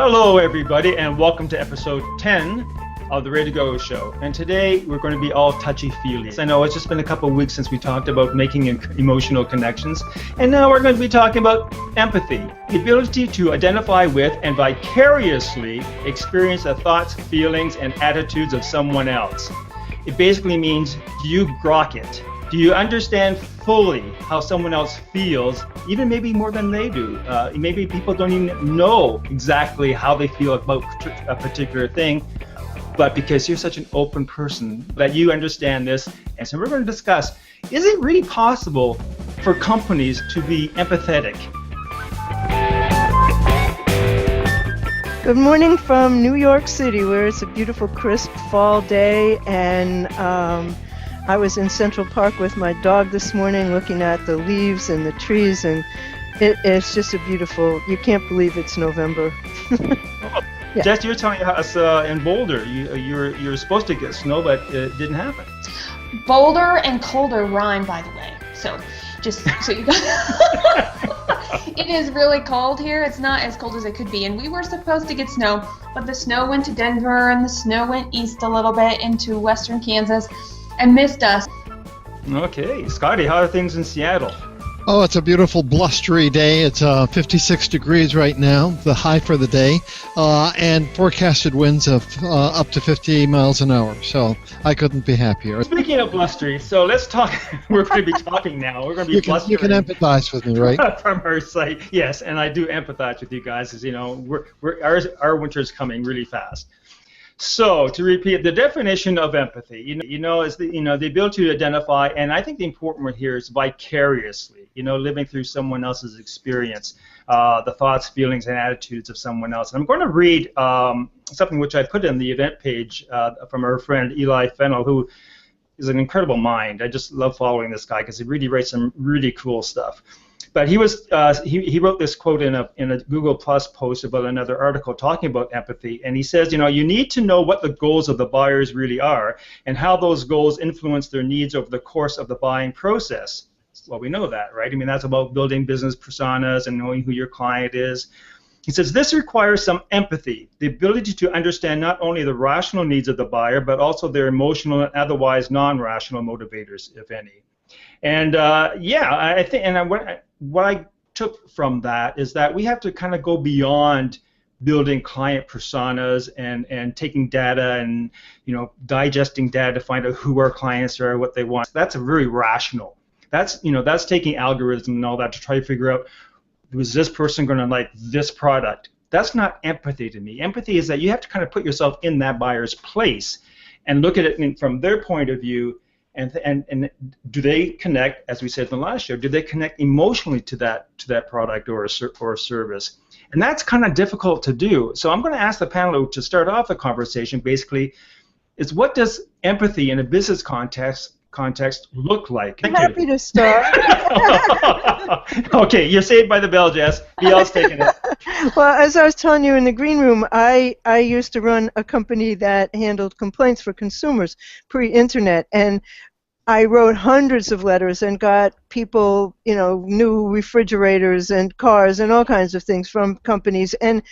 Hello everybody, and welcome to episode 10 of the Ray2Go show. And today we're going to be all touchy-feely. I know it's just been a couple of weeks since we talked about making emotional connections, and now we're going to be talking about empathy, the ability to identify with and vicariously experience the thoughts, feelings, and attitudes of someone else. It basically means, do you grok it? Do you understand fully how someone else feels, even maybe more than they do? Maybe people don't even know exactly how they feel about a particular thing, but because you're such an open person that you understand this. And so we're going to discuss, is it really possible for companies to be empathetic? Good morning from New York City, where it's a beautiful, crisp fall day, and I was in Central Park with my dog this morning looking at the leaves and the trees, and it's just a beautiful, you can't believe it's November. Yeah. Jess, you're telling us in Boulder, you're supposed to get snow, but it didn't happen. Boulder and colder rhyme, by the way. So, just so you guys, it is really cold here. It's not as cold as it could be, and we were supposed to get snow, but the snow went to Denver, and the snow went east a little bit into western Kansas, and missed us. Okay, Scotty, how are things in Seattle? Oh, it's a beautiful blustery day. It's 56 degrees right now, the high for the day, and forecasted winds of up to 50 miles an hour. So I couldn't be happier. Speaking of blustery, so let's talk. We're going to be talking now. We're going to be blustering. You can empathize with me, right? From our site, yes, and I do empathize with you guys, as you know, our winter's coming really fast. So, to repeat, the definition of empathy, is the ability to identify, and I think the important one here is vicariously, living through someone else's experience, the thoughts, feelings, and attitudes of someone else. And I'm going to read something which I put in the event page from our friend Eli Fennell, who is an incredible mind. I just love following this guy because he really writes some really cool stuff. But he wrote this quote in a Google Plus post about another article talking about empathy, and he says, you need to know what the goals of the buyers really are and how those goals influence their needs over the course of the buying process. Well, we know that, right? I mean, that's about building business personas and knowing who your client is. He says this requires some empathy, the ability to understand not only the rational needs of the buyer, but also their emotional and otherwise non-rational motivators, if any. And I think, and what I took from that is that we have to kind of go beyond building client personas and taking data and digesting data to find out who our clients are, what they want. That's a very rational. That's taking algorithms and all that to try to figure out, was this person going to like this product? That's not empathy to me. Empathy is that you have to kind of put yourself in that buyer's place and look at it from their point of view. And do they connect, as we said in the last show, do they connect emotionally to that product or a service? And that's kind of difficult to do. So I'm going to ask the panel to start off the conversation, basically, is what does empathy in a business context look like? I'm happy to start. Okay, you're saved by the bell, Jess. BL's taking it. Well, as I was telling you in the green room, I used to run a company that handled complaints for consumers pre-internet, and I wrote hundreds of letters and got people, new refrigerators and cars and all kinds of things from companies. And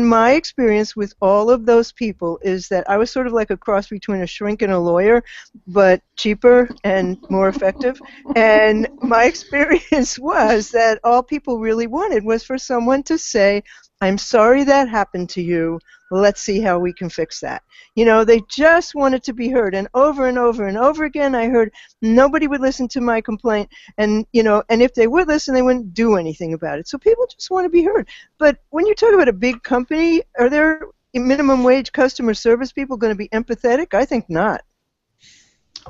my experience with all of those people is that I was sort of like a cross between a shrink and a lawyer, but cheaper and more effective. And my experience was that all people really wanted was for someone to say, I'm sorry that happened to you. Let's see how we can fix that. They just wanted to be heard. And over and over again, I heard nobody would listen to my complaint. And, and if they would listen, they wouldn't do anything about it. So people just want to be heard. But when you talk about a big company, are there minimum wage customer service people going to be empathetic? I think not.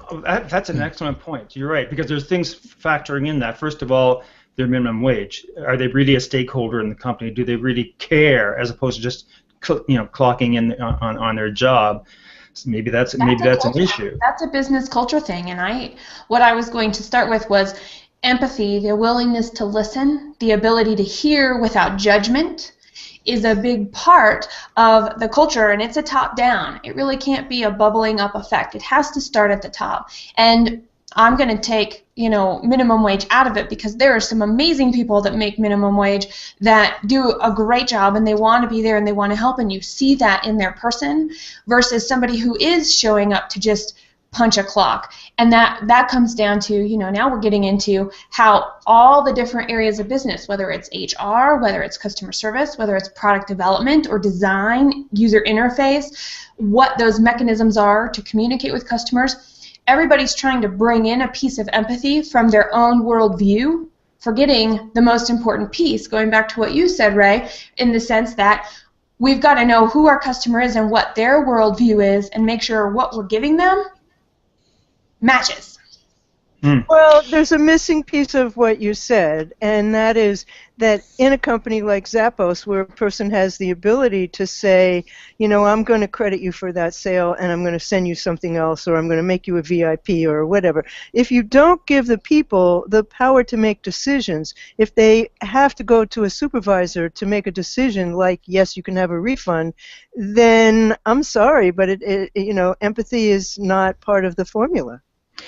Oh, that's an excellent point. You're right, because there's things factoring in that. First of all, their minimum wage. Are they really a stakeholder in the company? Do they really care, as opposed to just clocking in on their job? So maybe that's an issue. That's a business culture thing, and what I was going to start with was empathy, the willingness to listen, the ability to hear without judgment, is a big part of the culture, and it's a top-down. It really can't be a bubbling up effect. It has to start at the top. And I'm going to take, minimum wage out of it, because there are some amazing people that make minimum wage that do a great job, and they want to be there and they want to help, and you see that in their person, versus somebody who is showing up to just punch a clock. And that comes down to, now we're getting into how all the different areas of business, whether it's HR, whether it's customer service, whether it's product development or design, user interface, what those mechanisms are to communicate with customers. Everybody's trying to bring in a piece of empathy from their own worldview, forgetting the most important piece, going back to what you said, Ray, in the sense that we've got to know who our customer is and what their worldview is, and make sure what we're giving them matches. Well, there's a missing piece of what you said, and that is that in a company like Zappos, where a person has the ability to say, I'm going to credit you for that sale, and I'm going to send you something else, or I'm going to make you a VIP, or whatever. If you don't give the people the power to make decisions, if they have to go to a supervisor to make a decision like, yes, you can have a refund, then I'm sorry, but empathy is not part of the formula.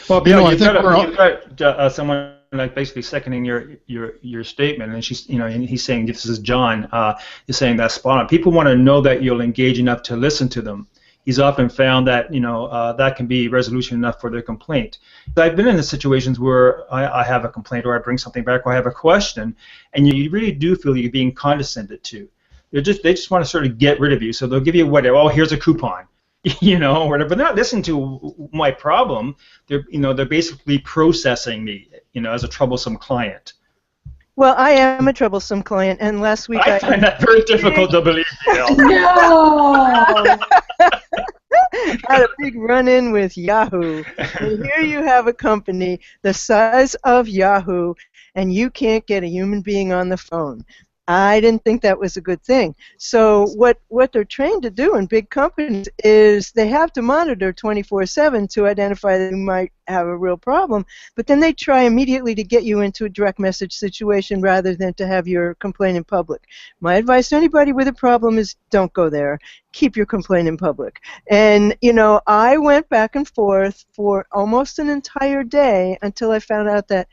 Well, you've got someone like basically seconding your statement, and she's, and he's saying, this is John, he's saying that's spot on. People want to know that you'll engage enough to listen to them. He's often found that that can be resolution enough for their complaint. I've been in the situations where I have a complaint, or I bring something back, or I have a question, and you really do feel you're being condescended to. They just want to sort of get rid of you, so they'll give you whatever. Oh, here's a coupon. Or whatever, but not listening to my problem. They're basically processing me, as a troublesome client. Well, I am a troublesome client, and last week I find that very difficult to believe. No. Had a big run-in with Yahoo. And here you have a company the size of Yahoo, and you can't get a human being on the phone. I didn't think that was a good thing. So what they're trained to do in big companies is they have to monitor 24/7 to identify that you might have a real problem, but then they try immediately to get you into a direct message situation rather than to have your complaint in public. My advice to anybody with a problem is don't go there. Keep your complaint in public. And, I went back and forth for almost an entire day until I found out that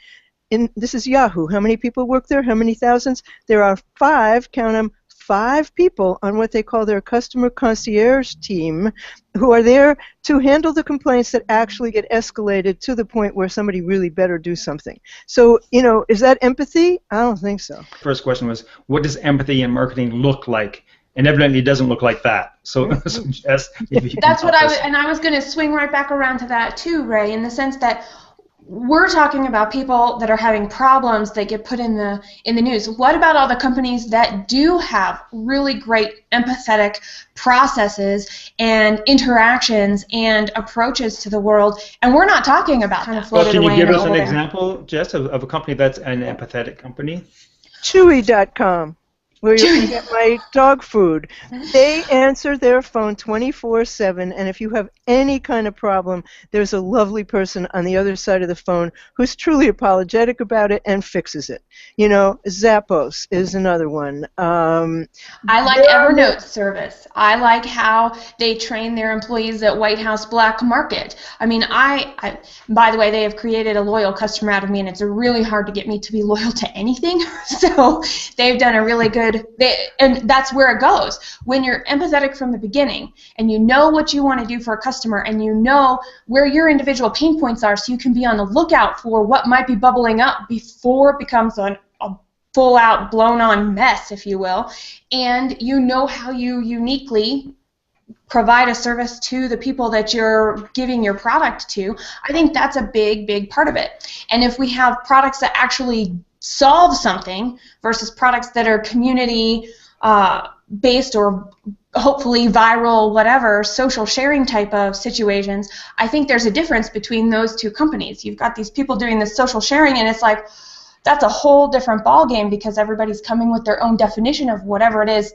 this is Yahoo. How many people work there? How many thousands? There are 5, count them, 5 people on what they call their customer concierge team who are there to handle the complaints that actually get escalated to the point where somebody really better do something. So, is that empathy? I don't think so. First question was, what does empathy in marketing look like? And evidently it doesn't look like that. So, Jess, if you that's what I was going to swing right back around to that too, Ray, in the sense that we're talking about people that are having problems that get put in the news. What about all the companies that do have really great empathetic processes and interactions and approaches to the world? And we're not talking about kind of floated away. Can you give us an there. example, Jess, of a company that's an empathetic company? Chewy.com. Where you can get my dog food. They answer their phone 24/7, and if you have any kind of problem, there's a lovely person on the other side of the phone who's truly apologetic about it and fixes it. Zappos is another one. I like Evernote's service. I like how they train their employees at White House Black Market. I mean, I by the way, they have created a loyal customer out of me, and it's really hard to get me to be loyal to anything. So they've done a really good. And that's where it goes. When you're empathetic from the beginning and you know what you want to do for a customer and you know where your individual pain points are, so you can be on the lookout for what might be bubbling up before it becomes a full-out, blown-on mess, if you will, and you know how you uniquely provide a service to the people that you're giving your product to, I think that's a big, big part of it. And if we have products that actually solve something versus products that are community based or hopefully viral, whatever, social sharing type of situations, I think there's a difference between those two companies. You've got these people doing this social sharing, and it's like that's a whole different ballgame because everybody's coming with their own definition of whatever it is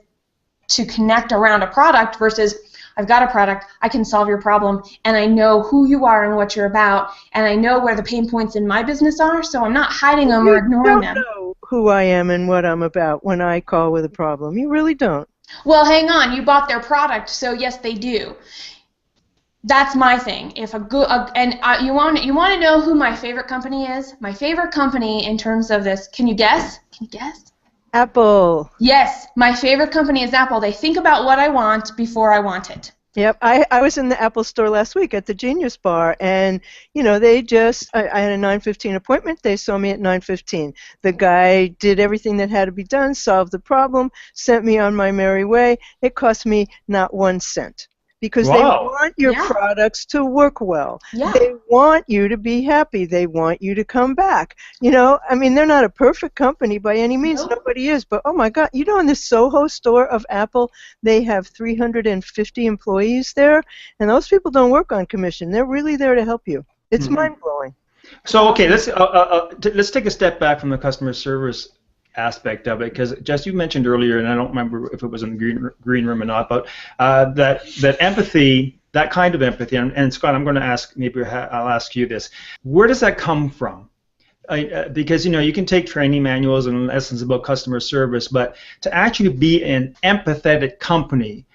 to connect around a product versus I've got a product, I can solve your problem, and I know who you are and what you're about, and I know where the pain points in my business are, so I'm not hiding them or ignoring them. You don't know who I am and what I'm about when I call with a problem. You really don't. Well, hang on. You bought their product, so yes, they do. That's my thing. If a good you want to know who my favorite company is? My favorite company in terms of this. Can you guess? Can you guess? Apple. Yes, my favorite company is Apple. They think about what I want before I want it. Yep, I was in the Apple store last week at the Genius Bar, and they just I had a 9:15 appointment. They saw me at 9:15. The guy did everything that had to be done, solved the problem, sent me on my merry way. It cost me not 1 cent. Because they want your products to work well. Yeah. They want you to be happy. They want you to come back. I mean, they're not a perfect company by any means. Nope. Nobody is. But, oh, my God, in the Soho store of Apple, they have 350 employees there, and those people don't work on commission. They're really there to help you. It's mind-blowing. So, okay, let's take a step back from the customer service aspect of it, because Jess, you mentioned earlier, and I don't remember if it was in the green room or not, but that empathy, that kind of empathy, and Scott, I'm going to ask, maybe I'll ask you this: where does that come from? Because you can take training manuals and lessons about customer service, but to actually be an empathetic company,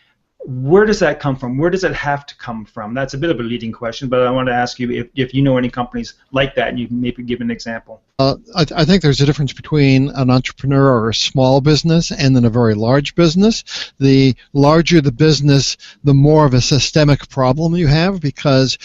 where does that come from? Where does it have to come from? That's a bit of a leading question, but I want to ask you if you know any companies like that, and you can maybe give an example. I think there's a difference between an entrepreneur or a small business and then a very large business. The larger the business, the more of a systemic problem you have, because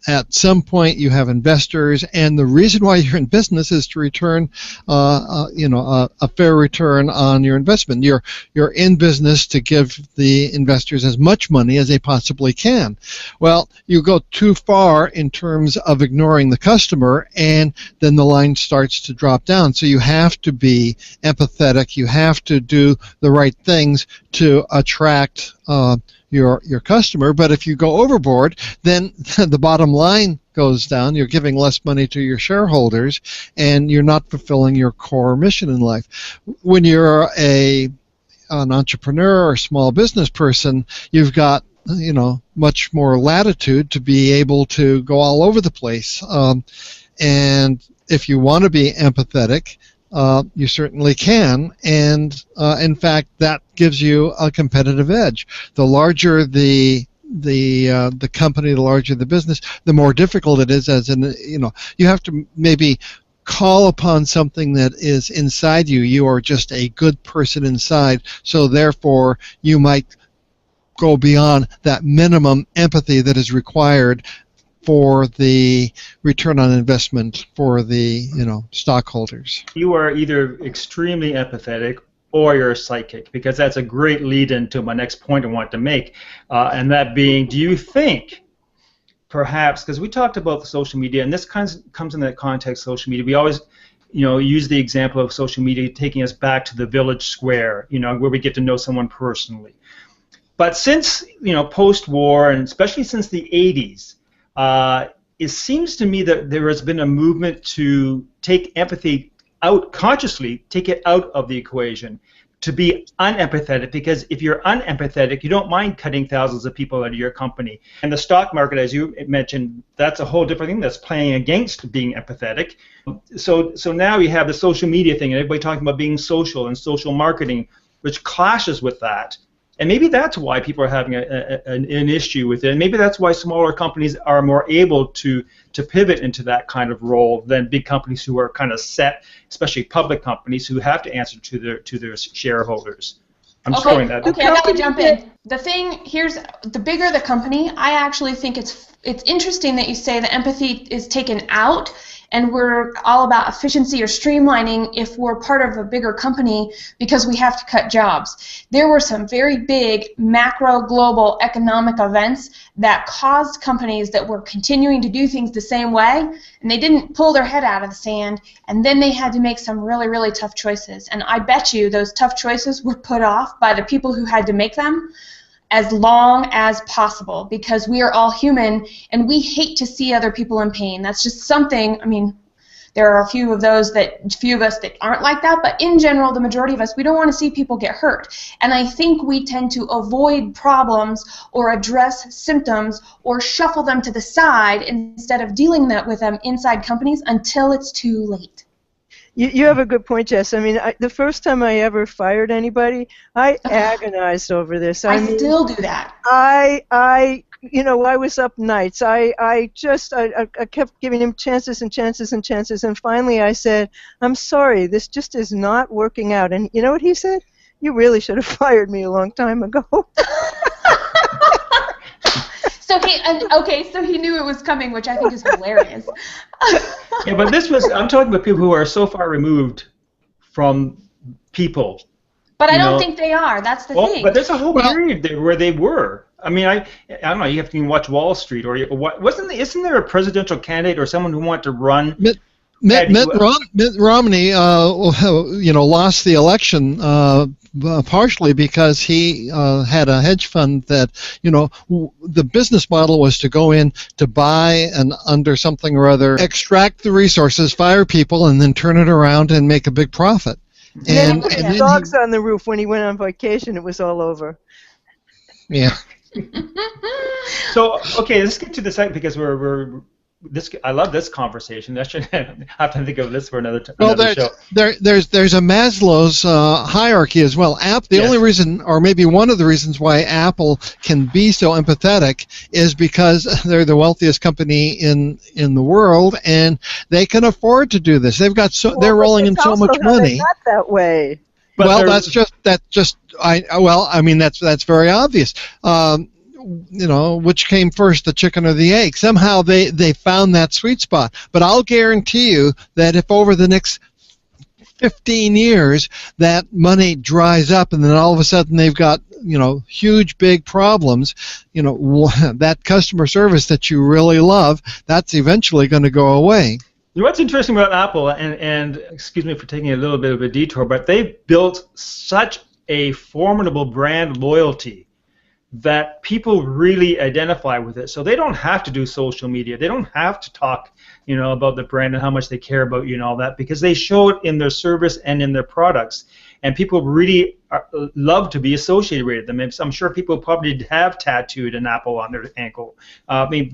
at some point you have investors, and the reason why you're in business is to return, a fair return on your investment. You're in business to give the investors as much money as they possibly can. Well, you go too far in terms of ignoring the customer, and then the line starts to drop down. So you have to be empathetic. You have to do the right things to attract your customer. But if you go overboard, then the bottom line goes down. You're giving less money to your shareholders, and you're not fulfilling your core mission in life. When you're an entrepreneur or small business person, you've got much more latitude to be able to go all over the place. And if you want to be empathetic, you certainly can, and in fact, that gives you a competitive edge. The larger the company, the larger the business, the more difficult it is. You have to maybe call upon something that is inside you. You are just a good person inside, so therefore you might go beyond that minimum empathy that is required for the return on investment for the stockholders. You are either extremely empathetic or you're psychic, because that's a great lead-in to my next point I want to make, and that being, do you think perhaps, because we talked about the social media, and this comes in the context of social media, we always use the example of social media taking us back to the village square, where we get to know someone personally. But since post-war, and especially since the 80s, it seems to me that there has been a movement to take empathy out, consciously take it out of the equation, to be unempathetic, because if you're unempathetic, you don't mind cutting thousands of people out of your company. And the stock market, as you mentioned, that's a whole different thing that's playing against being empathetic. So now you have the social media thing, and everybody talking about being social and social marketing, which clashes with that. And maybe that's why people are having an issue with it. And maybe that's why smaller companies are more able to pivot into that kind of role than big companies who are kind of set, especially public companies who have to answer to their shareholders. I'm just throwing that. Okay, I got to jump in. The thing here's the bigger the company, I actually think it's interesting that you say the empathy is taken out, and we're all about efficiency or streamlining if we're part of a bigger company because we have to cut jobs. There were some very big macro global economic events that caused companies that were continuing to do things the same way, and they didn't pull their head out of the sand, and then they had to make some really, really tough choices. And I bet you those tough choices were put off by the people who had to make them as long as possible, because we are all human and we hate to see other people in pain. That's just something, I mean, there are a few of us that aren't like that, but in general, the majority of us, we don't want to see people get hurt. And I think we tend to avoid problems or address symptoms or shuffle them to the side instead of dealing with them inside companies until it's too late. You have a good point, Jess. I mean, the first time I ever fired anybody, I agonized over this. I mean, still do that. I was up nights. I kept giving him chances and chances and chances, and finally I said, "I'm sorry, this just is not working out." And you know what he said? "You really should have fired me a long time ago." So he knew it was coming, which I think is hilarious. Yeah, but I'm talking about people who are so far removed from people. But I don't think they are. That's the thing. But there's a whole period there where they were. I mean, I don't know. You have to watch Wall Street, or isn't there a presidential candidate or someone who wanted to run? Mitt Romney, lost the election partially because he had a hedge fund that, the business model was to go in to buy and under something or other, extract the resources, fire people, and then turn it around and make a big profit. And then dogs on the roof when he went on vacation. It was all over. Yeah. So let's get to the second, because I love this conversation. I should have to think of this for another show. There's a Maslow's hierarchy as well. The only reason, or maybe one of the reasons why Apple can be so empathetic is because they're the wealthiest company in the world, and they can afford to do this. They've got they're rolling in so much money. Not that way. But that's very obvious. Which came first, the chicken or the egg? Somehow they found that sweet spot. But I'll guarantee you that if over the next 15 years that money dries up and then all of a sudden they've got, huge big problems, that customer service that you really love, that's eventually going to go away. What's interesting about Apple, and excuse me for taking a little bit of a detour, but they've built such a formidable brand loyalty that people really identify with it. So they don't have to do social media. They don't have to talk, about the brand and how much they care about you and all that, because they show it in their service and in their products. And people really love to be associated with them. I'm sure people probably have tattooed an apple on their ankle. I mean,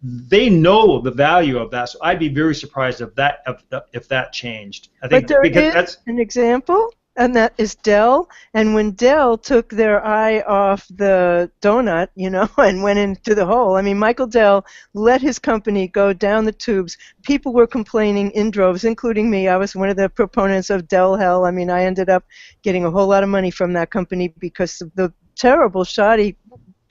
they know the value of that. So I'd be very surprised if that changed. I think, but because that's an example. And that is Dell. And when Dell took their eye off the donut, and went into the hole, I mean, Michael Dell let his company go down the tubes. People were complaining in droves, including me. I was one of the proponents of Dell hell. I mean, I ended up getting a whole lot of money from that company because of the terrible, shoddy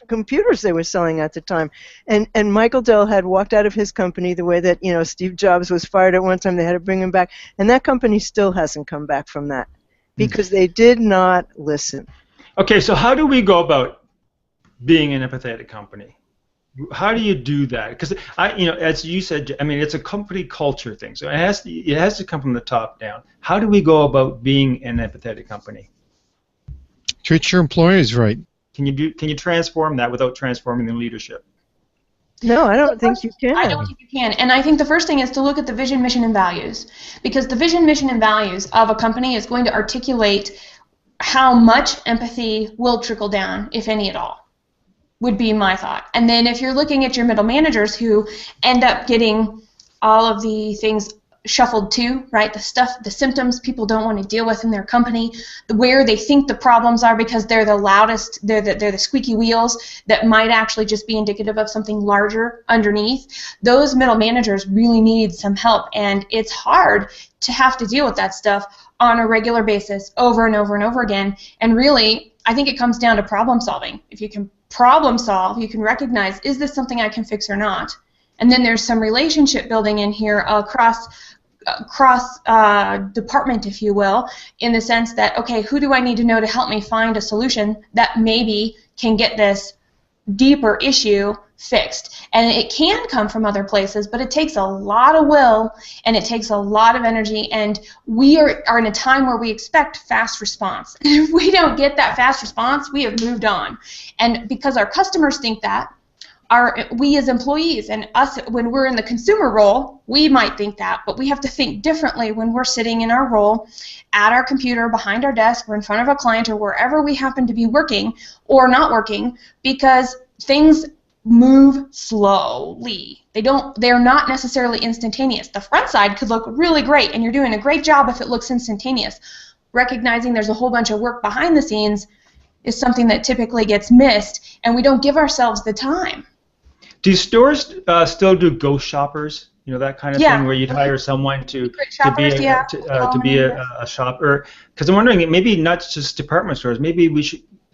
computers they were selling at the time. And Michael Dell had walked out of his company the way that, Steve Jobs was fired at one time. They had to bring him back. And that company still hasn't come back from that, because they did not listen. Okay, so how do we go about being an empathetic company? How do you do that? Because as you said, I mean, it's a company culture thing, so it has to come from the top down. How do we go about being an empathetic company? Treat your employees right. Can you transform that without transforming the leadership? No, I don't think you can. I don't think you can. And I think the first thing is to look at the vision, mission, and values. Because the vision, mission, and values of a company is going to articulate how much empathy will trickle down, if any at all, would be my thought. And then if you're looking at your middle managers who end up getting all of the things shuffled too, right? The symptoms people don't want to deal with in their company, where they think the problems are because they're the loudest, they're the squeaky wheels that might actually just be indicative of something larger underneath. Those middle managers really need some help, and it's hard to have to deal with that stuff on a regular basis over and over and over again. And really, I think it comes down to problem solving. If you can problem solve, you can recognize, is this something I can fix or not? And then there's some relationship building in here across department, if you will, in the sense that, okay, who do I need to know to help me find a solution that maybe can get this deeper issue fixed? And it can come from other places, but it takes a lot of will and it takes a lot of energy, and we are in a time where we expect fast response. And if we don't get that fast response, we have moved on. And because our customers think that, we as employees and us, when we're in the consumer role, we might think that, but we have to think differently when we're sitting in our role at our computer, behind our desk, or in front of a client, or wherever we happen to be working or not working, because things move slowly. They're not necessarily instantaneous. The front side could look really great, and you're doing a great job if it looks instantaneous. Recognizing there's a whole bunch of work behind the scenes is something that typically gets missed, and we don't give ourselves the time. Do stores still do ghost shoppers? You know, that kind of thing where you'd hire someone to be a shopper. Because I'm wondering, maybe not just department stores. Maybe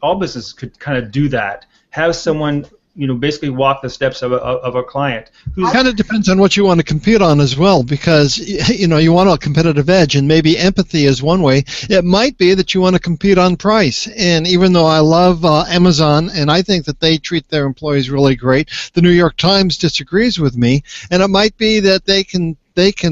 all businesses could kind of do that. Have someone, you know, basically walk the steps of a client. It kind of depends on what you want to compete on as well, because, you know, you want a competitive edge, and maybe empathy is one way. It might be that you want to compete on price, and even though I love Amazon, and I think that they treat their employees really great, the New York Times disagrees with me, and it might be that they can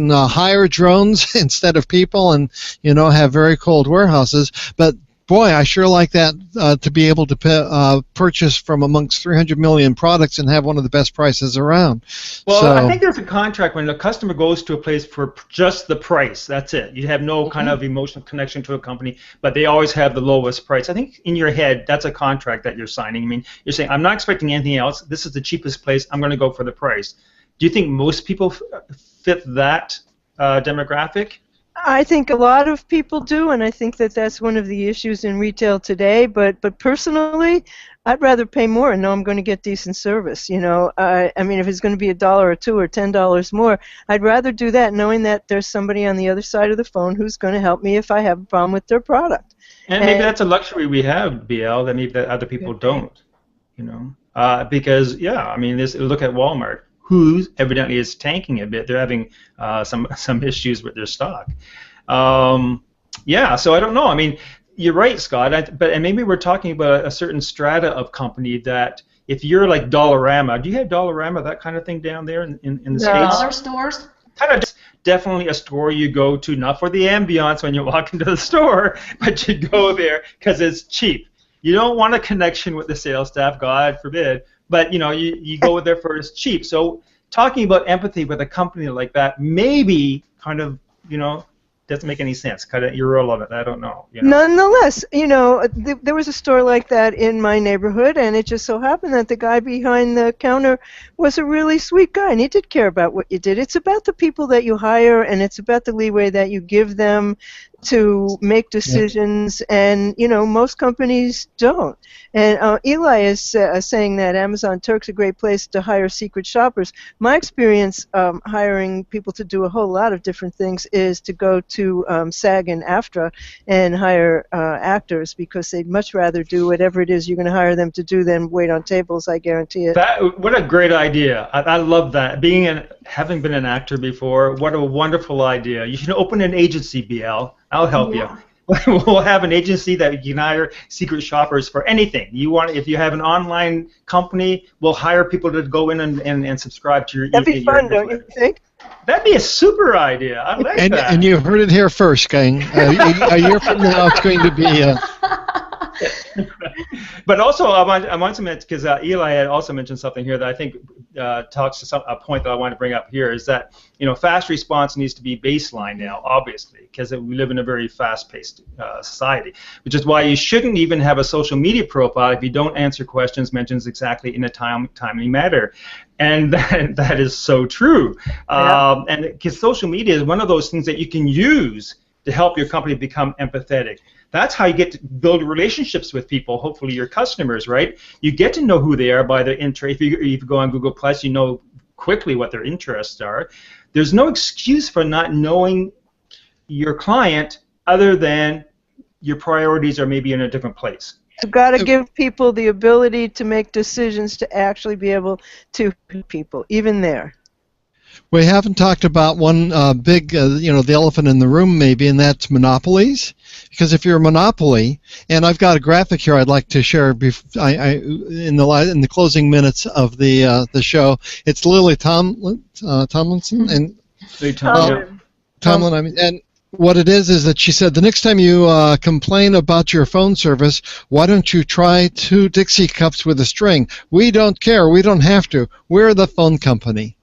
hire drones instead of people, and, you know, have very cold warehouses, but boy, I sure like that, to be able to purchase from amongst 300 million products and have one of the best prices around. Well, I think there's a contract when the customer goes to a place for just the price. That's it. You have no kind of emotional connection to a company, but they always have the lowest price. I think in your head, that's a contract that you're signing. I mean, you're saying, I'm not expecting anything else. This is the cheapest place. I'm going to go for the price. Do you think most people fit that demographic? I think a lot of people do, and I think that that's one of the issues in retail today. But personally, I'd rather pay more and know I'm going to get decent service. You know, I mean, if it's going to be $1 or $2 or $10 more, I'd rather do that, knowing that there's somebody on the other side of the phone who's going to help me if I have a problem with their product. And maybe that's a luxury we have, BL, that maybe that other people don't. You know, because I mean, look at Walmart, who evidently is tanking a bit. They're having some issues with their stock. So I don't know. I mean, you're right, Scott. And maybe we're talking about a certain strata of company that if you're like Dollarama, do you have Dollarama, that kind of thing down there in the States? Dollar stores? Kind of definitely a store you go to, not for the ambiance when you walk into the store, but you go there because it's cheap. You don't want a connection with the sales staff, God forbid. But, you know, you go there for it's cheap. So talking about empathy with a company like that maybe kind of, you know, doesn't make any sense. Kind of irrelevant. I don't know. You know? Nonetheless, you know, there was a store like that in my neighborhood, and it just so happened that the guy behind the counter was a really sweet guy, and he did care about what you did. It's about the people that you hire, and it's about the leeway that you give them to make decisions, and, you know, most companies don't. And Eli is saying that Amazon Turk's a great place to hire secret shoppers. My experience hiring people to do a whole lot of different things is to go to SAG and AFTRA and hire actors, because they'd much rather do whatever it is you're going to hire them to do than wait on tables, I guarantee it. What a great idea. I love that. Having been an actor before, what a wonderful idea. You should open an agency, BL. I'll help you. We'll have an agency that you can hire secret shoppers for anything. If you have an online company, we'll hire people to go in and subscribe to your. That'd be fun, don't you think? That'd be a super idea. I like that. And you heard it here first, gang. A year from now, it's going to be. But also, I want to mention, because Eli had also mentioned something here that I think talks to a point that I want to bring up here, is that, you know, fast response needs to be baseline now, obviously, because we live in a very fast-paced society, which is why you shouldn't even have a social media profile if you don't answer questions mentioned exactly in a timely manner. And that is so true. And because social media is one of those things that you can use to help your company become empathetic. That's how you get to build relationships with people, hopefully your customers, right? You get to know who they are by their interest. If you go on Google+, you know quickly what their interests are. There's no excuse for not knowing your client other than your priorities are maybe in a different place. You've got to give people the ability to make decisions to actually be able to help people, even there. We haven't talked about one big, you know, the elephant in the room maybe, and that's monopolies. Because if you're a monopoly, and I've got a graphic here I'd like to share in the closing minutes of the show. It's Lily Tomlinson and Tomlin. I mean, and what it is that she said, the next time you complain about your phone service, why don't you try 2 Dixie cups with a string? We don't care. We don't have to. We're the phone company.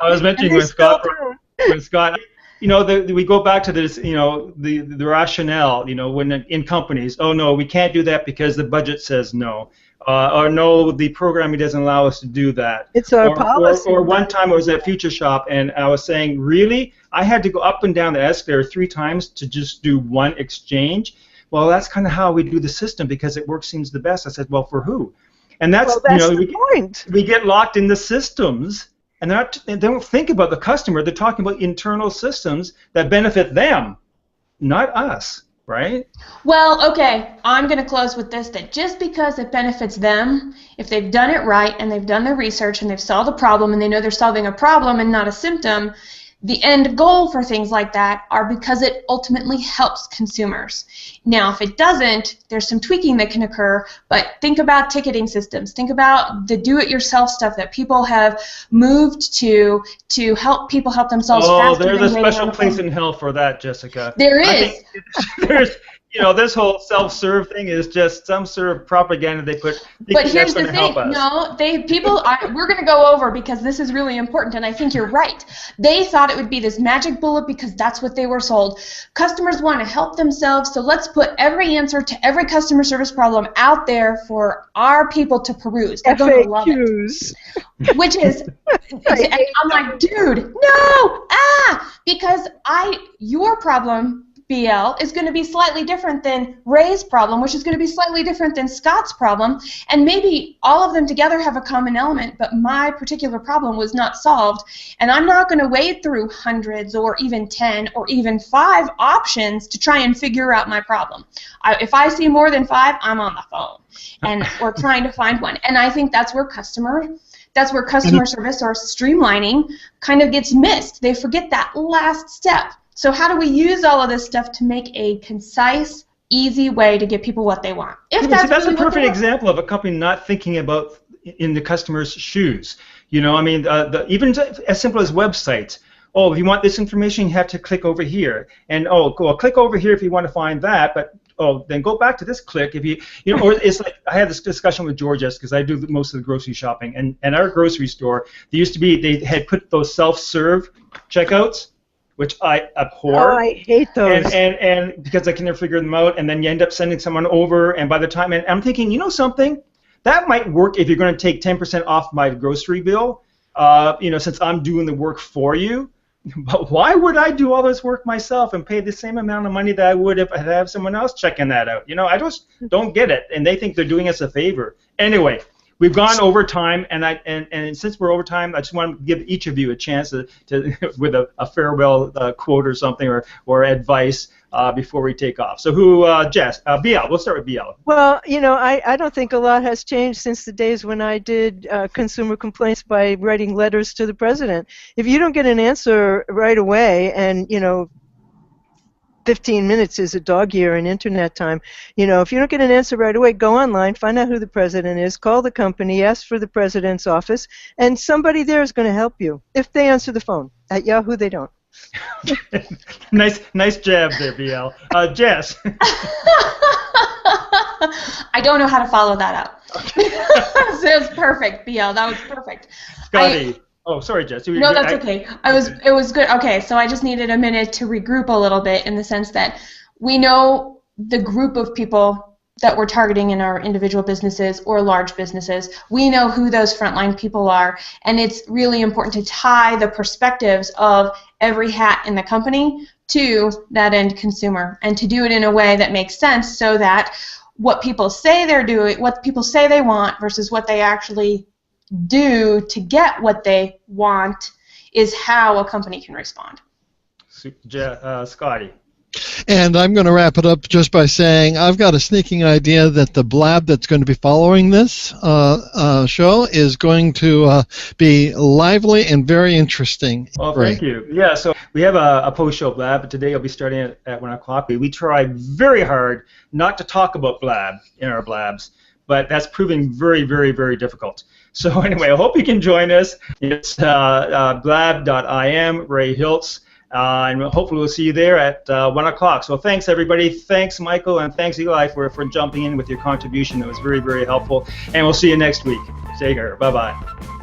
I was mentioning when Scott, you know, we go back to this, you know, the rationale, you know, when in companies, oh no, we can't do that because the budget says no. Or no, the programming doesn't allow us to do that. It's our policy. Or one time I was at Future Shop and I was saying, really? I had to go up and down the escalator 3 times to just do one exchange? Well, that's kind of how we do the system because it works seems the best. I said, well, for who? And that's, the point. We get locked in the systems and they don't think about the customer. They're talking about internal systems that benefit them, not us. Right? Well, okay, I'm going to close with this, that just because it benefits them, if they've done it right and they've done their research and they've solved a problem and they know they're solving a problem and not a symptom, the end goal for things like that are because it ultimately helps consumers. Now, if it doesn't, there's some tweaking that can occur, but think about ticketing systems. Think about the do-it-yourself stuff that people have moved to help people help themselves faster. Oh, there's a special place in hell for that, Jessica. There is. There's, this whole self-serve thing is just some sort of propaganda they put. But here's the thing. No, we're going to go over because this is really important, and I think you're right. They thought it would be this magic bullet because that's what they were sold. Customers want to help themselves, so let's put every answer to every customer service problem out there for our people to peruse. They're going to love it. Which is, I'm like, dude, no, because your problem, BL, is going to be slightly different than Ray's problem, which is going to be slightly different than Scott's problem, and maybe all of them together have a common element, but my particular problem was not solved, and I'm not going to wade through hundreds or even 10 or even 5 options to try and figure out my problem. If I see more than 5, I'm on the phone, and we're trying to find one, and I think that's where customer service or streamlining kind of gets missed. They forget that last step. So how do we use all of this stuff to make a concise, easy way to get people what they want? That's a perfect example of a company not thinking about in the customer's shoes. Even as simple as websites. Oh, if you want this information, you have to click over here. And click over here if you want to find that. But then go back to this click if you or it's like I had this discussion with George because I do most of the grocery shopping, and our grocery store they had put those self-serve checkouts, which I abhor. Oh, I hate those. And because I can never figure them out, and then you end up sending someone over, and by the time, and I'm thinking, something? That might work if you're going to take 10% off my grocery bill, since I'm doing the work for you. But why would I do all this work myself and pay the same amount of money that I would if I had someone else checking that out? I just don't get it, and they think they're doing us a favor. Anyway, we've gone over time, and since we're over time, I just want to give each of you a chance to with a farewell quote or something or advice before we take off. So Jess, BL, we'll start with BL. Well, I don't think a lot has changed since the days when I did consumer complaints by writing letters to the president. If you don't get an answer right away, and 15 minutes is a dog year in internet time. If you don't get an answer right away, go online, find out who the president is, call the company, ask for the president's office, and somebody there is going to help you if they answer the phone. At Yahoo, they don't. Nice jab there, BL. Jess. I don't know how to follow that up. So it was perfect, BL. That was perfect. Scotty. Oh, sorry, Jess. No, that's okay. It was good. Okay, so I just needed a minute to regroup a little bit in the sense that we know the group of people that we're targeting in our individual businesses or large businesses. We know who those frontline people are, and it's really important to tie the perspectives of every hat in the company to that end consumer, and to do it in a way that makes sense so that what people say they're doing, what people say they want versus what they actually do to get what they want is how a company can respond. Scotty. And I'm going to wrap it up just by saying I've got a sneaking idea that the blab that's going to be following this show is going to be lively and very interesting. Well, thank you. Yeah, so we have a post-show blab, but today I'll be starting at 1 o'clock. We try very hard not to talk about blab in our blabs, but that's proving very, very, very difficult. So anyway, I hope you can join us. It's blab.im, Ray Hiltz. And hopefully we'll see you there at 1 o'clock. So thanks, everybody. Thanks, Michael, and thanks, Eli, for jumping in with your contribution. It was very, very helpful. And we'll see you next week. Take care. Bye-bye.